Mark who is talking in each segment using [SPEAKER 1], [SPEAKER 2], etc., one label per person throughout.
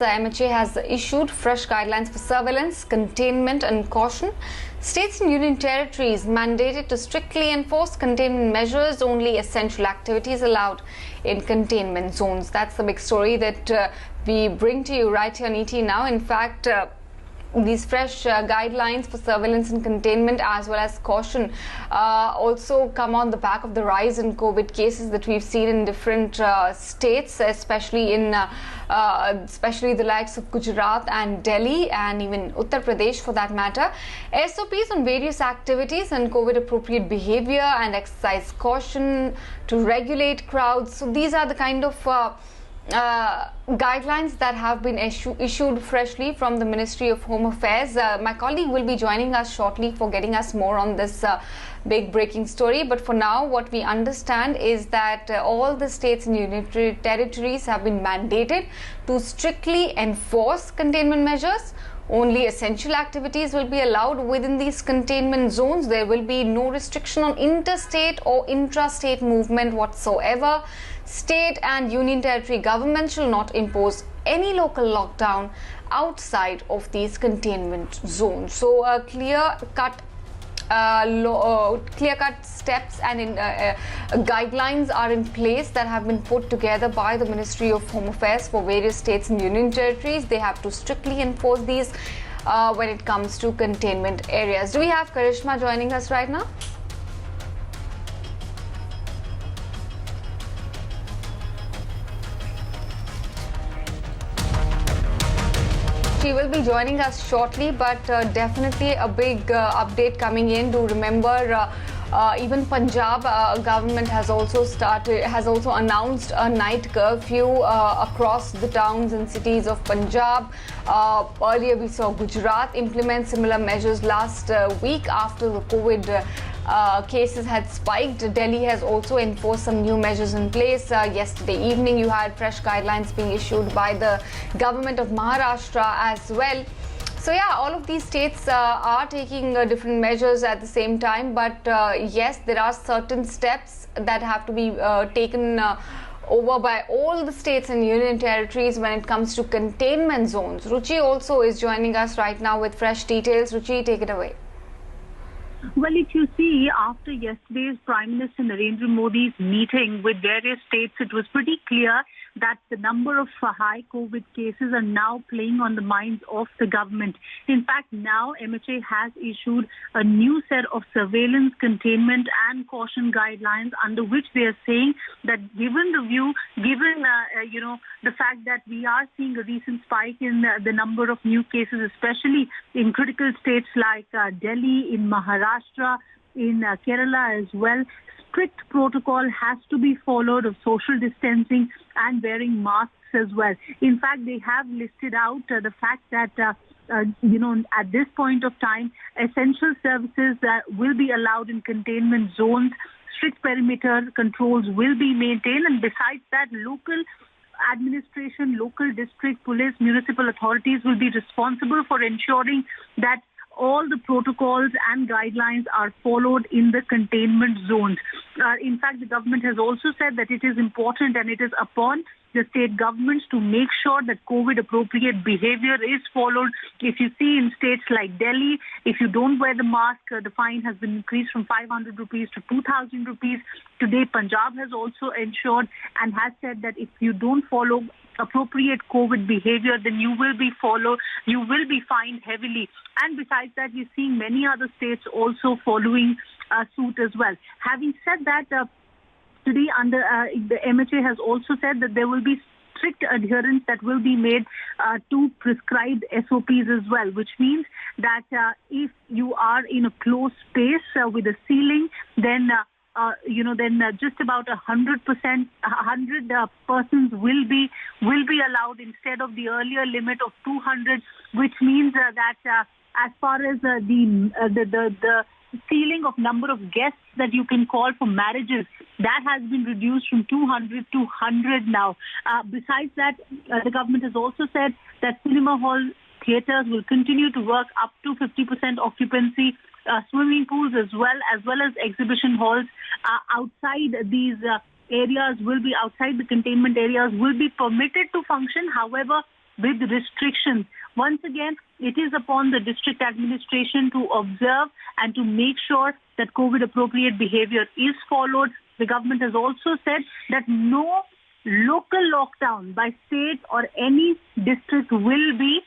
[SPEAKER 1] The MHA has issued fresh guidelines for surveillance, containment and caution. States and union territories mandated to strictly enforce containment measures, only essential activities allowed in containment zones. That's the big story that we bring to you right here on ET Now. In fact, these fresh guidelines for surveillance and containment as well as caution also come on the back of the rise in COVID cases that we've seen in different states, especially the likes of Gujarat and Delhi and even Uttar Pradesh for that matter. SOPs on various activities and COVID appropriate behavior and exercise caution to regulate crowds. So these are the kind of guidelines that have been issued freshly from the Ministry of Home Affairs. My colleague will be joining us shortly for getting us more on this big breaking story. But for now, what we understand is that all the states and union territories have been mandated to strictly enforce containment measures. Only essential activities will be allowed within these containment zones. There will be no restriction on interstate or intra-state movement whatsoever. State and union territory governments shall not impose any local lockdown outside of these containment zones. So clear-cut steps and guidelines are in place that have been put together by the Ministry of Home Affairs for various states and union territories. They have to strictly enforce these when it comes to containment areas. Do we have Karishma joining us right now? She will be joining us shortly, but definitely a big update coming in. Do remember, even Punjab government has also announced a night curfew across the towns and cities of Punjab. Earlier we saw Gujarat implement similar measures last week after the COVID cases had spiked. Delhi has also enforced some new measures in place. Yesterday evening you had fresh guidelines being issued by the government of Maharashtra as well. So yeah, all of these states are taking different measures at the same time, but yes, there are certain steps that have to be taken over by all the states and union territories when it comes to containment zones. Ruchi also is joining us right now with fresh details. Ruchi, take it away.
[SPEAKER 2] Well, if you see, after yesterday's Prime Minister Narendra Modi's meeting with various states, it was pretty clear that the number of high COVID cases are now playing on the minds of the government. In fact, now MHA has issued a new set of surveillance, containment and caution guidelines under which they are saying that given the fact that we are seeing a recent spike in the number of new cases, especially in critical states like Delhi, in Maharashtra, in Kerala as well, strict protocol has to be followed of social distancing and wearing masks as well. In fact, they have listed out the fact that at this point of time, essential services will be allowed in containment zones. Strict perimeter controls will be maintained, and besides that, local administration, local district police, municipal authorities will be responsible for ensuring that all the protocols and guidelines are followed in the containment zones. In fact, the government has also said that it is important and it is upon the state governments to make sure that COVID-appropriate behavior is followed. If you see in states like Delhi, if you don't wear the mask, the fine has been increased from 500 rupees to 2,000 rupees. Today, Punjab has also ensured and has said that if you don't follow appropriate COVID behavior, then you will be fined heavily. And besides that, we're seeing many other states also following suit as well. Having said that, today the MHA has also said that there will be strict adherence that will be made to prescribed SOPs as well, which means that if you are in a closed space with a ceiling, then just about 100 persons will be allowed instead of the earlier limit of 200, which means that as far as the ceiling of number of guests that you can call for marriages, that has been reduced from 200 to 100 now. Besides that, the government has also said that cinema hall theatres will continue to work up to 50% occupancy. Swimming pools as well as exhibition halls outside these areas outside the containment areas will be permitted to function. However, with restrictions. Once again, it is upon the district administration to observe and to make sure that COVID-appropriate behavior is followed. The government has also said that no local lockdown by state or any district will be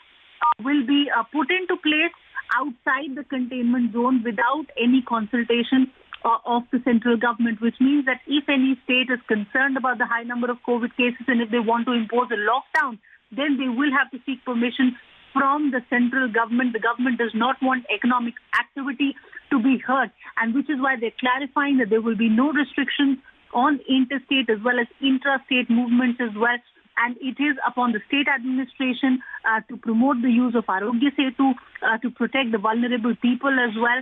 [SPEAKER 2] put into place outside the containment zone without any consultation of the central government, which means that if any state is concerned about the high number of COVID cases and if they want to impose a lockdown, then they will have to seek permission from the central government. The government does not want economic activity to be hurt, and which is why they're clarifying that there will be no restrictions on interstate as well as intra-state movements as well. And it is upon the state administration to promote the use of Arogya Setu, to protect the vulnerable people as well,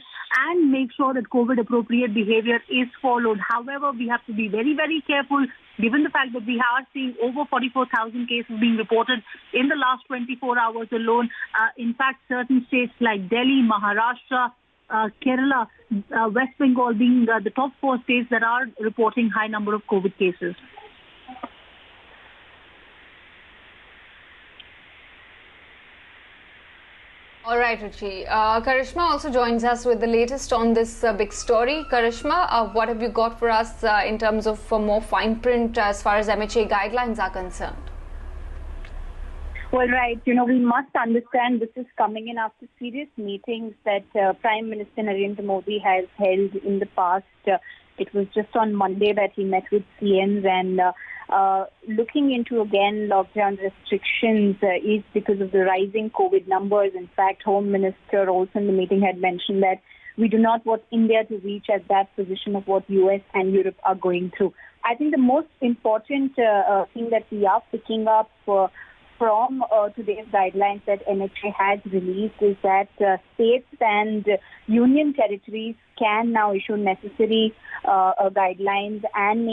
[SPEAKER 2] and make sure that COVID-appropriate behavior is followed. However, we have to be very, very careful, given the fact that we are seeing over 44,000 cases being reported in the last 24 hours alone. In fact, certain states like Delhi, Maharashtra, Kerala, West Bengal being the top 4 states that are reporting high number of COVID cases.
[SPEAKER 1] All right, Ruchi. Karishma also joins us with the latest on this big story. Karishma, what have you got for us in terms of more fine print as far as MHA guidelines are concerned?
[SPEAKER 3] Well, right. We must understand this is coming in after serious meetings that Prime Minister Narendra Modi has held in the past. It was just on Monday that he met with CMs and looking into, again, lockdown restrictions is because of the rising COVID numbers. In fact, Home Minister also in the meeting had mentioned that we do not want India to reach at that position of what US and Europe are going through. I think the most important thing that we are picking up from today's guidelines that MHA has released is that states and union territories can now issue necessary guidelines and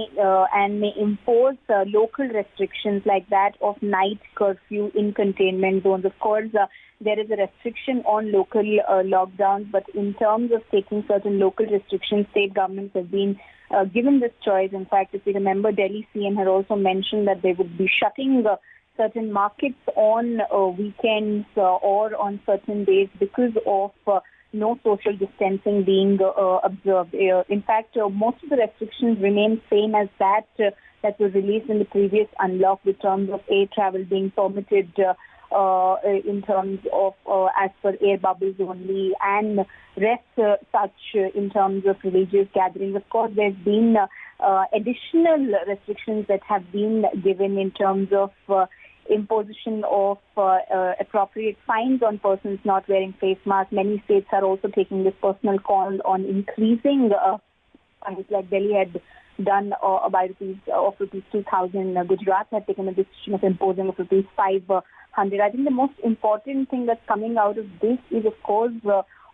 [SPEAKER 3] may impose local restrictions like that of night curfew in containment zones. Of course, there is a restriction on local lockdowns, but in terms of taking certain local restrictions, state governments have been given this choice. In fact, if you remember, Delhi CM had also mentioned that they would be shutting certain markets on weekends or on certain days because of no social distancing being observed. In fact, most of the restrictions remain same as that was released in the previous unlock, with terms of air travel being permitted in terms of as per air bubbles only, and rest such in terms of religious gatherings. Of course, there's been additional restrictions that have been given in terms of imposition of appropriate fines on persons not wearing face masks. Many states are also taking this personal call on increasing fines, like Delhi had done by rupees 2,000. Gujarat had taken a decision of imposing of rupees 500. I think the most important thing that's coming out of this is, of course,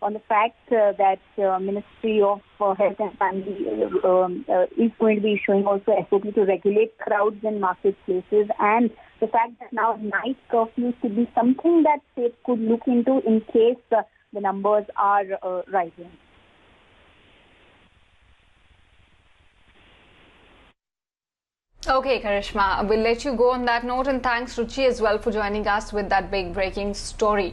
[SPEAKER 3] on the fact that Ministry of Health and Family is going to be issuing also SOP to regulate crowds in marketplaces, and the fact that now night curfews could be something that states could look into in case the numbers are rising.
[SPEAKER 1] Okay, Karishma, we'll let you go on that note, and thanks, Ruchi, as well for joining us with that big breaking story.